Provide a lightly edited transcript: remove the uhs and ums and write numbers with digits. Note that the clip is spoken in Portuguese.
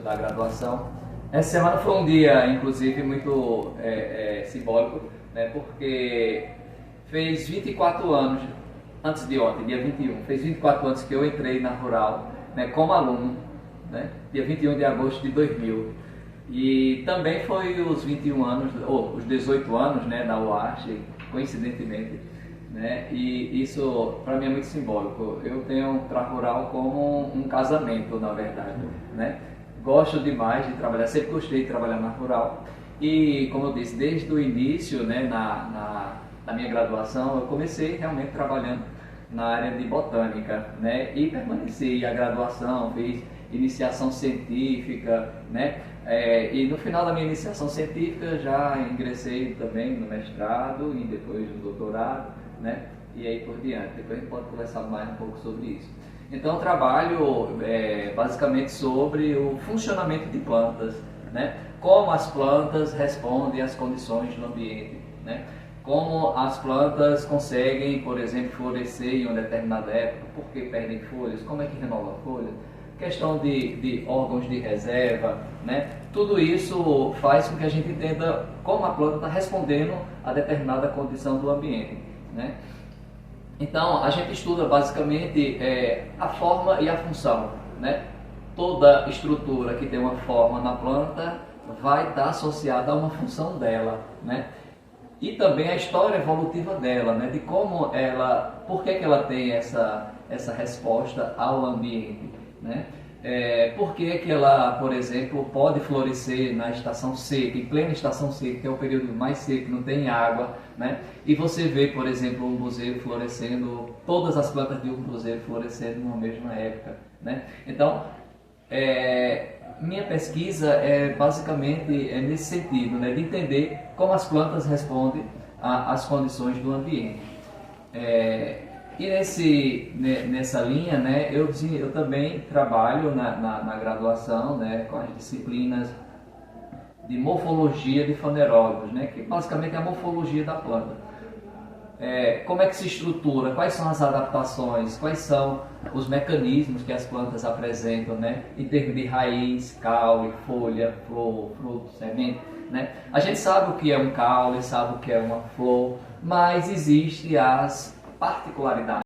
Da graduação. Essa semana foi um dia, inclusive, muito simbólico, né, porque fez 24 anos, antes de ontem, dia 21, fez 24 anos que eu entrei na Rural, né, como aluno, né, dia 21 de agosto de 2000. E também foi os 21 anos, ou os 18 anos, né, da UASH, coincidentemente, né, e isso para mim é muito simbólico. Eu tenho para a Rural como um casamento, na verdade, né. Gosto demais de trabalhar, sempre gostei de trabalhar na Rural e, como eu disse, desde o início, né, na minha graduação, eu comecei realmente trabalhando na área de botânica, né, e permaneci a graduação, fiz iniciação científica, né, e no final da minha iniciação científica já ingressei também no mestrado e depois no doutorado, né, e aí por diante. Depois a gente pode conversar mais um pouco sobre isso. Então, eu trabalho basicamente sobre o funcionamento de plantas, né? Como as plantas respondem às condições do ambiente, né? Como as plantas conseguem, por exemplo, florescer em uma determinada época, por que perdem folhas, como é que renova a folha, questão de órgãos de reserva, né? Tudo isso faz com que a gente entenda como a planta está respondendo a determinada condição do ambiente, né? Então, a gente estuda basicamente a forma e a função, né? Toda estrutura que tem uma forma na planta vai estar associada a uma função dela, né? E também a história evolutiva dela, né? De como ela, por que ela tem essa resposta ao ambiente, né? Por que ela, por exemplo, pode florescer na estação seca, em plena estação seca, que é o período mais seco, não tem água, né? E você vê, por exemplo, um buzeiro florescendo, todas as plantas de um buzeiro florescendo numa mesma época, né? Então, minha pesquisa é basicamente nesse sentido, né? De entender como as plantas respondem às condições do ambiente. E nessa linha, né, eu também trabalho na graduação, né, com as disciplinas de morfologia de fanerógamas, né, que basicamente é a morfologia da planta. Como é que se estrutura, quais são as adaptações, quais são os mecanismos que as plantas apresentam, né, em termos de raiz, caule, folha, flor, fruto, semente, né? A gente sabe o que é um caule, sabe o que é uma flor, mas existem as particularidades.